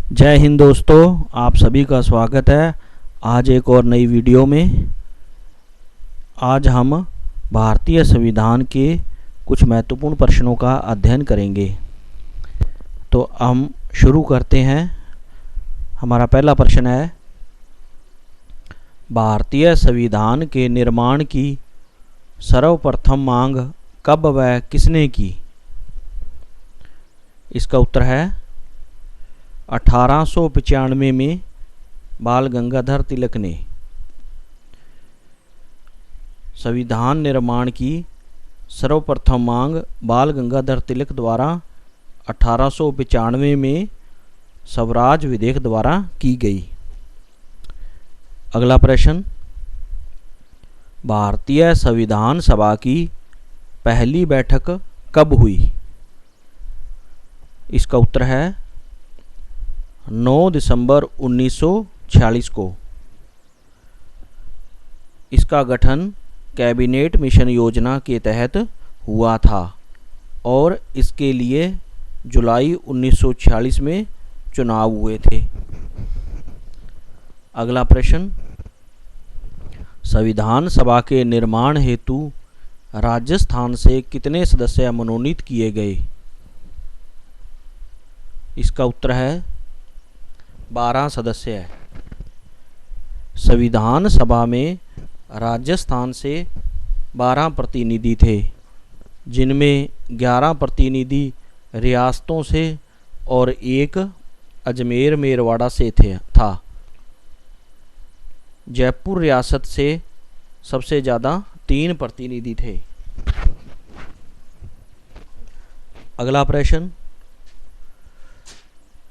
जय हिंद दोस्तों, आप सभी का स्वागत है आज एक और नई वीडियो में। आज हम भारतीय संविधान के कुछ महत्वपूर्ण प्रश्नों का अध्ययन करेंगे। तो हम शुरू करते हैं। हमारा पहला प्रश्न है, भारतीय संविधान के निर्माण की सर्वप्रथम मांग कब व किसने की? इसका उत्तर है 1895 में बाल गंगाधर तिलक ने। संविधान निर्माण की सर्वप्रथम मांग बाल गंगाधर तिलक द्वारा 1895 में स्वराज विधेयक द्वारा की गई। अगला प्रश्न, भारतीय संविधान सभा की पहली बैठक कब हुई? इसका उत्तर है 9 दिसंबर 1946 को। इसका गठन कैबिनेट मिशन योजना के तहत हुआ था और इसके लिए जुलाई 1946 में चुनाव हुए थे। अगला प्रश्न, संविधान सभा के निर्माण हेतु राजस्थान से कितने सदस्य मनोनीत किए गए? इसका उत्तर है 12 सदस्य है। संविधान सभा में राजस्थान से 12 प्रतिनिधि थे, जिनमें 11 प्रतिनिधि रियासतों से और एक अजमेर मेरवाड़ा से था। जयपुर रियासत से सबसे ज़्यादा 3 प्रतिनिधि थे। अगला प्रश्न,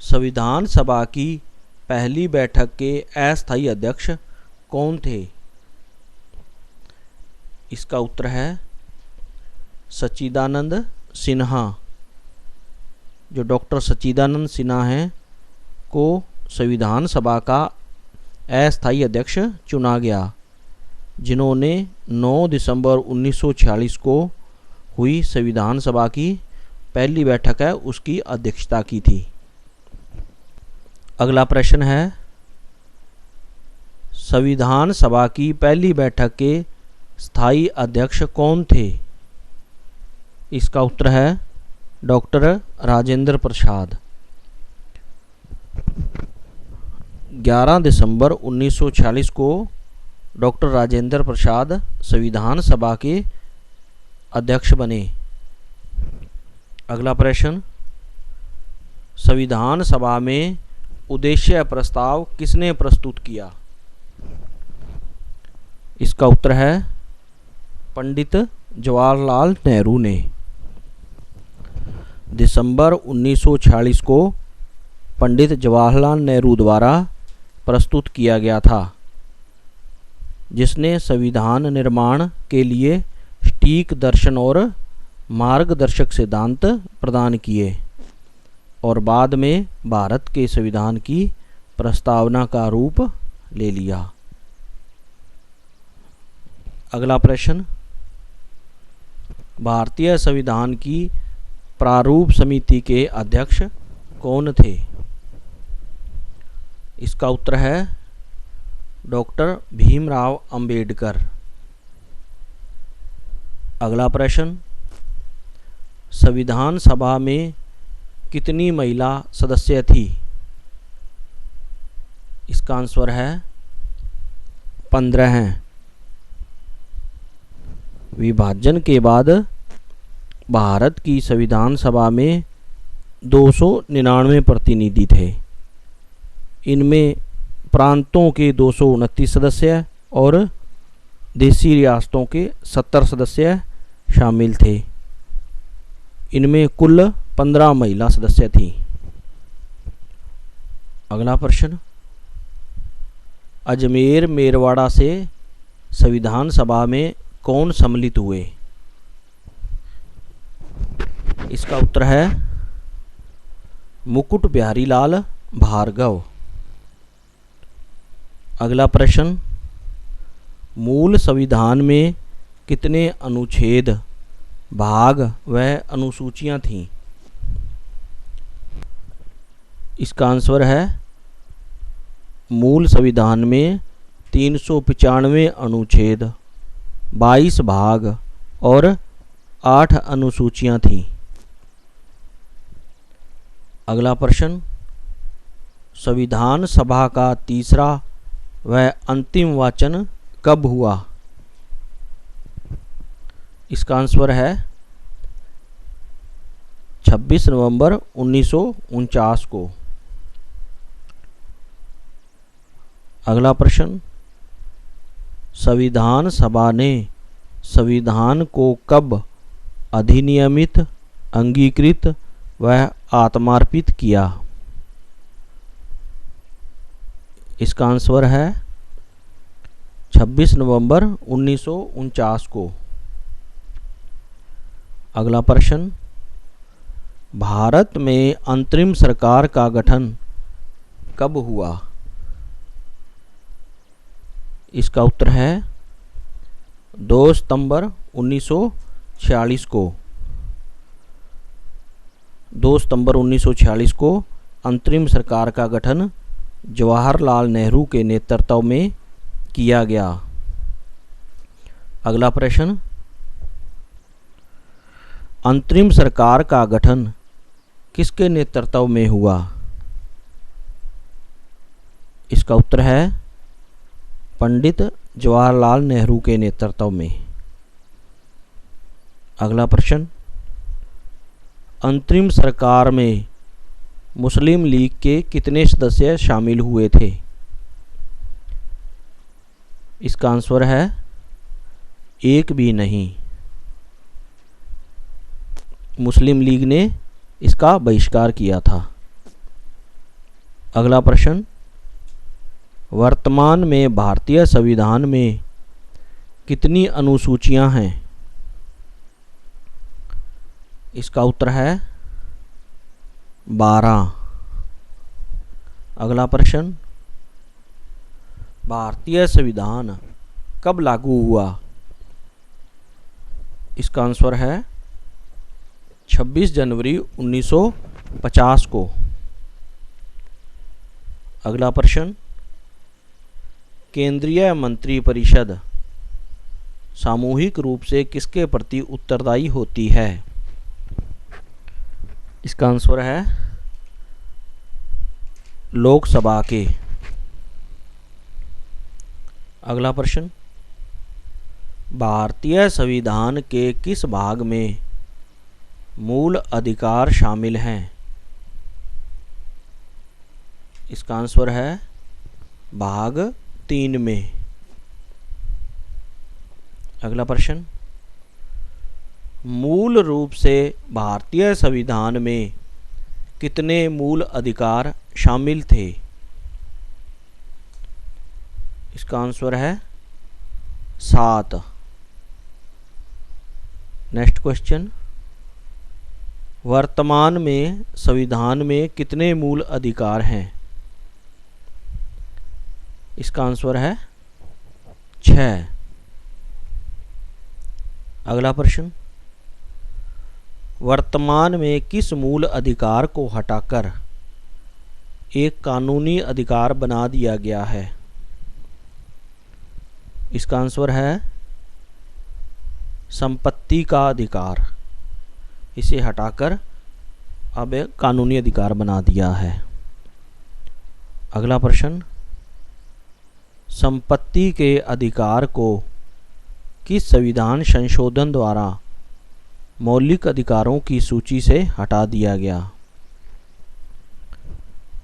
संविधान सभा की पहली बैठक के अस्थायी अध्यक्ष कौन थे? इसका उत्तर है सच्चिदानंद सिन्हा। जो डॉक्टर सच्चिदानंद सिन्हा हैं को संविधान सभा का अस्थायी अध्यक्ष चुना गया, जिन्होंने 9 दिसंबर 1946 को हुई संविधान सभा की पहली बैठक है उसकी अध्यक्षता की थी। अगला प्रश्न है, संविधान सभा की पहली बैठक के स्थायी अध्यक्ष कौन थे? इसका उत्तर है डॉक्टर राजेंद्र प्रसाद। 11 दिसंबर 1946 को डॉक्टर राजेंद्र प्रसाद संविधान सभा के अध्यक्ष बने। अगला प्रश्न, संविधान सभा में उद्देश्य प्रस्ताव किसने प्रस्तुत किया? इसका उत्तर है पंडित जवाहरलाल नेहरू ने। दिसंबर 1946 को पंडित जवाहरलाल नेहरू द्वारा प्रस्तुत किया गया था, जिसने संविधान निर्माण के लिए सटीक दर्शन और मार्गदर्शक सिद्धांत प्रदान किए और बाद में भारत के संविधान की प्रस्तावना का रूप ले लिया। अगला प्रश्न, भारतीय संविधान की प्रारूप समिति के अध्यक्ष कौन थे? इसका उत्तर है डॉक्टर भीमराव अंबेडकर। अगला प्रश्न, संविधान सभा में कितनी महिला सदस्य थी? इसका आंसर है 15 हैं। विभाजन के बाद भारत की संविधान सभा में 299 प्रतिनिधि थे। इनमें प्रांतों के 229 सदस्य और देशी रियासतों के 70 सदस्य शामिल थे। इनमें कुल 15 महिला सदस्य थीं। अगला प्रश्न, अजमेर मेरवाड़ा से संविधान सभा में कौन सम्मिलित हुए? इसका उत्तर है मुकुट बिहारी लाल भार्गव। अगला प्रश्न, मूल संविधान में कितने अनुच्छेद, भाग व अनुसूचियां थीं? इसका आंसर है मूल संविधान में 395 अनुच्छेद, 22 भाग और 8 अनुसूचियां थीं। अगला प्रश्न, संविधान सभा का तीसरा व अंतिम वाचन कब हुआ? इसका आंसर है 26 नवंबर 1949 को। अगला प्रश्न, संविधान सभा ने संविधान को कब अधिनियमित, अंगीकृत व आत्मार्पित किया? इसका आंसर है 26 नवंबर 1949 को। अगला प्रश्न, भारत में अंतरिम सरकार का गठन कब हुआ? इसका उत्तर है 2 सितंबर 1946 को। 2 सितंबर 1946 को अंतरिम सरकार का गठन जवाहरलाल नेहरू के नेतृत्व में किया गया। अगला प्रश्न, अंतरिम सरकार का गठन किसके नेतृत्व में हुआ? इसका उत्तर है पंडित जवाहरलाल नेहरू के नेतृत्व में। अगला प्रश्न, अंतरिम सरकार में मुस्लिम लीग के कितने सदस्य शामिल हुए थे? इसका आंसर है एक भी नहीं। मुस्लिम लीग ने इसका बहिष्कार किया था। अगला प्रश्न, वर्तमान में भारतीय संविधान में कितनी अनुसूचियां हैं? इसका उत्तर है 12। अगला प्रश्न, भारतीय संविधान कब लागू हुआ? इसका आंसर है 26 जनवरी 1950 को। अगला प्रश्न, केंद्रीय मंत्रिपरिषद सामूहिक रूप से किसके प्रति उत्तरदायी होती है? इसका आंसर है लोकसभा के। अगला प्रश्न, भारतीय संविधान के किस भाग में मूल अधिकार शामिल हैं? इसका आंसर है भाग 3 में। अगला प्रश्न, मूल रूप से भारतीय संविधान में कितने मूल अधिकार शामिल थे? इसका आंसर है 7। नेक्स्ट क्वेश्चन, वर्तमान में संविधान में कितने मूल अधिकार हैं? इसका आंसर है 6। अगला प्रश्न, वर्तमान में किस मूल अधिकार को हटाकर एक कानूनी अधिकार बना दिया गया है? इसका आंसर है संपत्ति का अधिकार। इसे हटाकर अब एक कानूनी अधिकार बना दिया है। अगला प्रश्न, संपत्ति के अधिकार को किस संविधान संशोधन द्वारा मौलिक अधिकारों की सूची से हटा दिया गया?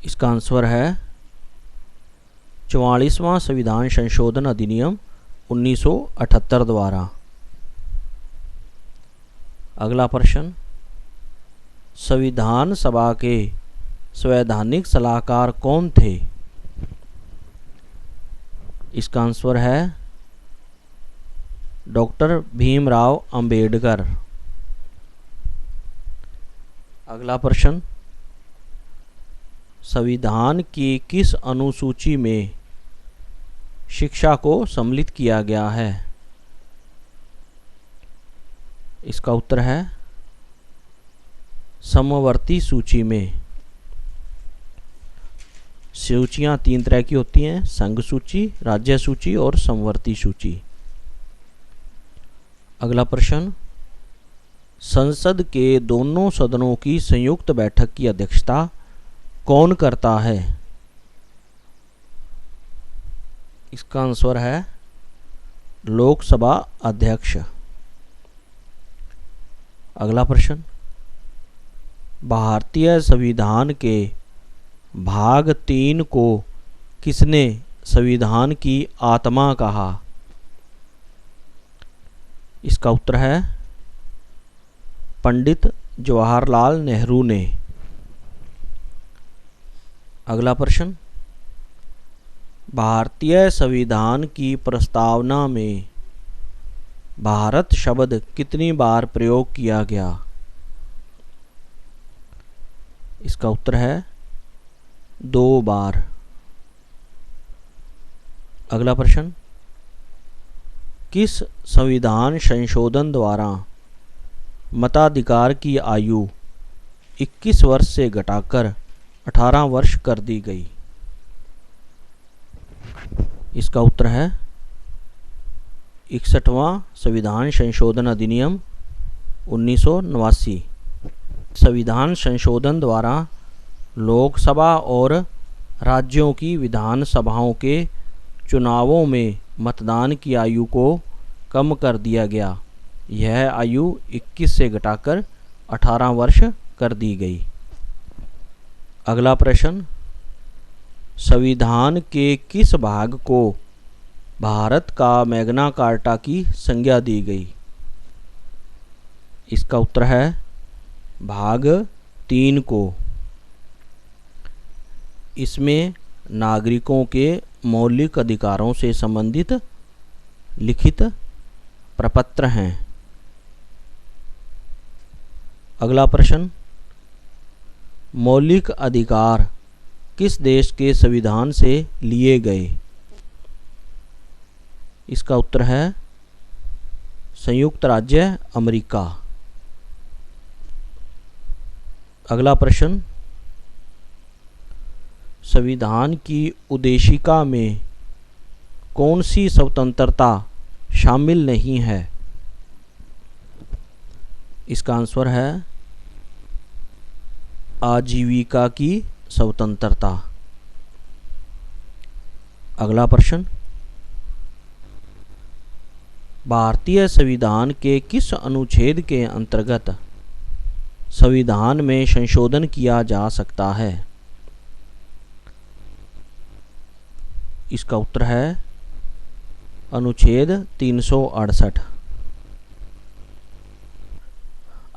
इसका आंसर है 44वां संविधान संशोधन अधिनियम 1978 द्वारा। अगला प्रश्न, संविधान सभा के संवैधानिक सलाहकार कौन थे? इसका आंसर है डॉक्टर भीमराव अंबेडकर। अगला प्रश्न, संविधान की किस अनुसूची में शिक्षा को सम्मिलित किया गया है? इसका उत्तर है समवर्ती सूची में। सूचियाँ 3 तरह की होती हैं, संघ सूची, राज्य सूची और समवर्ती सूची। अगला प्रश्न, संसद के दोनों सदनों की संयुक्त बैठक की अध्यक्षता कौन करता है? इसका आंसर है लोकसभा अध्यक्ष। अगला प्रश्न, भारतीय संविधान के भाग 3 को किसने संविधान की आत्मा कहा? इसका उत्तर है पंडित जवाहरलाल नेहरू ने। अगला प्रश्न, भारतीय संविधान की प्रस्तावना में भारत शब्द कितनी बार प्रयोग किया गया? इसका उत्तर है 2 बार। अगला प्रश्न, किस संविधान संशोधन द्वारा मताधिकार की आयु 21 वर्ष से घटाकर 18 वर्ष कर दी गई? इसका उत्तर है 61वां संविधान संशोधन अधिनियम 1989। संविधान संशोधन द्वारा लोकसभा और राज्यों की विधानसभाओं के चुनावों में मतदान की आयु को कम कर दिया गया। यह आयु 21 से घटाकर 18 वर्ष कर दी गई। अगला प्रश्न, संविधान के किस भाग को भारत का मैग्ना कार्टा की संज्ञा दी गई? इसका उत्तर है भाग 3 को। इसमें नागरिकों के मौलिक अधिकारों से संबंधित लिखित प्रपत्र हैं। अगला प्रश्न, मौलिक अधिकार किस देश के संविधान से लिए गए? इसका उत्तर है संयुक्त राज्य अमेरिका। अगला प्रश्न, संविधान की उद्देशिका में कौन सी स्वतंत्रता शामिल नहीं है? इसका आंसर है आजीविका की स्वतंत्रता। अगला प्रश्न, भारतीय संविधान के किस अनुच्छेद के अंतर्गत संविधान में संशोधन किया जा सकता है? इसका उत्तर है अनुच्छेद 368।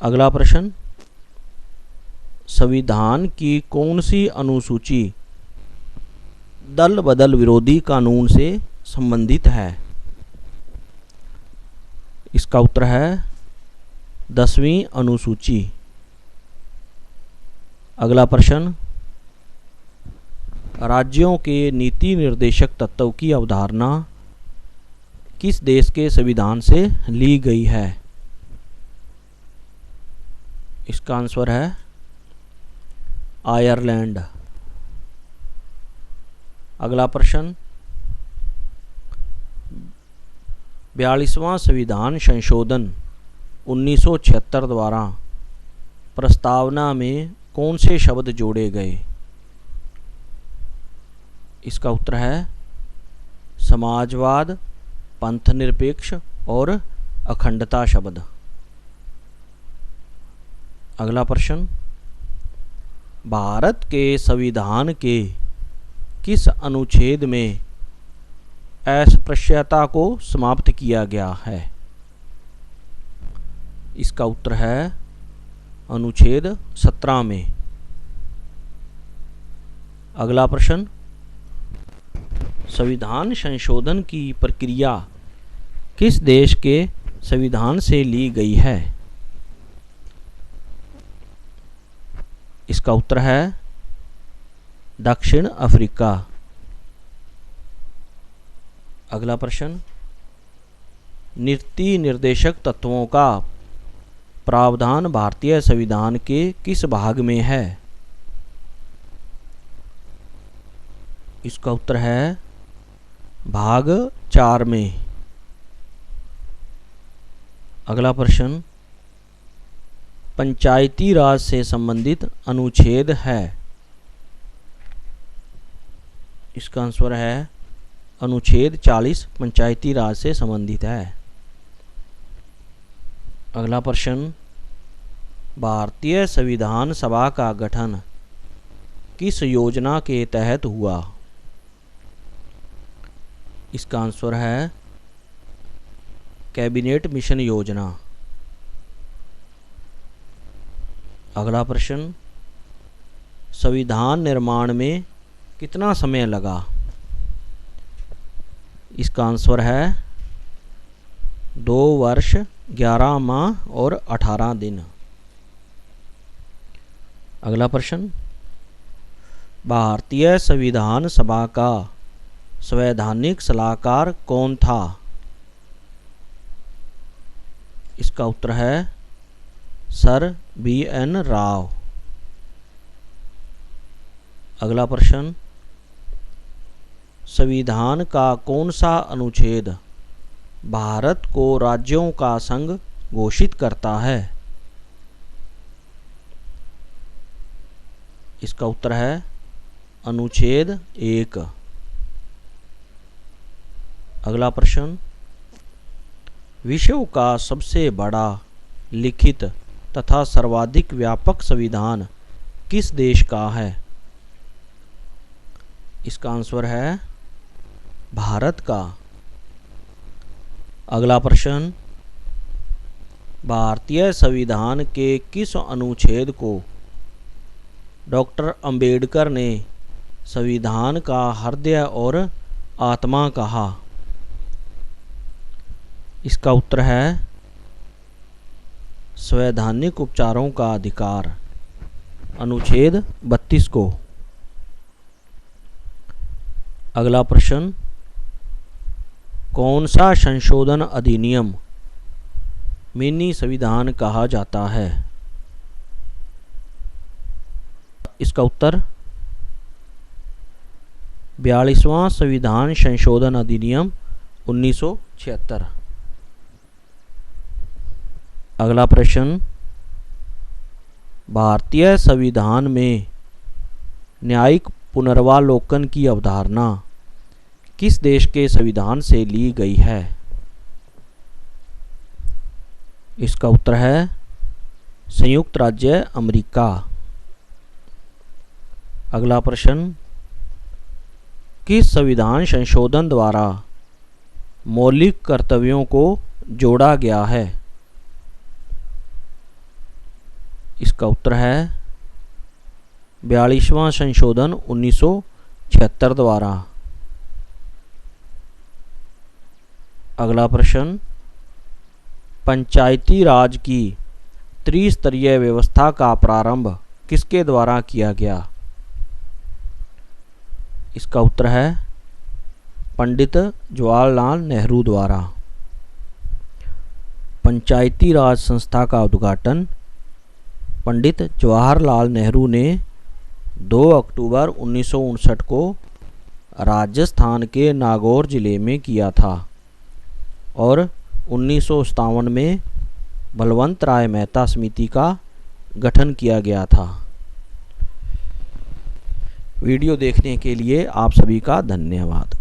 अगला प्रश्न, संविधान की कौन सी अनुसूची दल बदल विरोधी कानून से संबंधित है? इसका उत्तर है 10वीं अनुसूची। अगला प्रश्न, राज्यों के नीति निर्देशक तत्व की अवधारणा किस देश के संविधान से ली गई है? इसका आंसर है आयरलैंड। अगला प्रश्न, 42वां संविधान संशोधन 1976 द्वारा प्रस्तावना में कौन से शब्द जोड़े गए? इसका उत्तर है समाजवाद, पंथनिरपेक्ष और अखंडता शब्द। अगला प्रश्न, भारत के संविधान के किस अनुच्छेद में अस्पृश्यता को समाप्त किया गया है? इसका उत्तर है अनुच्छेद 17 में। अगला प्रश्न, संविधान संशोधन की प्रक्रिया किस देश के संविधान से ली गई है? इसका उत्तर है दक्षिण अफ्रीका। अगला प्रश्न, नीति निर्देशक तत्वों का प्रावधान भारतीय संविधान के किस भाग में है? इसका उत्तर है भाग 4 में। अगला प्रश्न, पंचायती राज से संबंधित अनुच्छेद है। इसका आंसर है अनुच्छेद 40 पंचायती राज से संबंधित है। अगला प्रश्न, भारतीय संविधान सभा का गठन किस योजना के तहत हुआ? इसका आंसर है कैबिनेट मिशन योजना। अगला प्रश्न, संविधान निर्माण में कितना समय लगा? इसका आंसर है 2 वर्ष 11 माह और 18 दिन। अगला प्रश्न, भारतीय संविधान सभा का संवैधानिक सलाहकार कौन था? इसका उत्तर है सर BN राव। अगला प्रश्न, संविधान का कौन सा अनुच्छेद भारत को राज्यों का संघ घोषित करता है? इसका उत्तर है अनुच्छेद 1। अगला प्रश्न, विश्व का सबसे बड़ा लिखित तथा सर्वाधिक व्यापक संविधान किस देश का है? इसका आंसर है भारत का। अगला प्रश्न, भारतीय संविधान के किस अनुच्छेद को डॉक्टर अंबेडकर ने संविधान का हृदय और आत्मा कहा? इसका उत्तर है संवैधानिक उपचारों का अधिकार, अनुच्छेद 32 को। अगला प्रश्न, कौन सा संशोधन अधिनियम मिनी संविधान कहा जाता है? इसका उत्तर 42वां संविधान संशोधन अधिनियम 1976। अगला प्रश्न, भारतीय संविधान में न्यायिक पुनर्वालोकन की अवधारणा किस देश के संविधान से ली गई है? इसका उत्तर है संयुक्त राज्य अमेरिका। अगला प्रश्न, किस संविधान संशोधन द्वारा मौलिक कर्तव्यों को जोड़ा गया है? इसका उत्तर है 42वां संशोधन 1976 द्वारा। अगला प्रश्न, पंचायती राज की त्रिस्तरीय व्यवस्था का प्रारंभ किसके द्वारा किया गया? इसका उत्तर है पंडित जवाहरलाल नेहरू द्वारा। पंचायती राज संस्था का उद्घाटन पंडित जवाहरलाल नेहरू ने 2 अक्टूबर 1959 को राजस्थान के नागौर जिले में किया था और 1957 में बलवंत राय मेहता समिति का गठन किया गया था। वीडियो देखने के लिए आप सभी का धन्यवाद।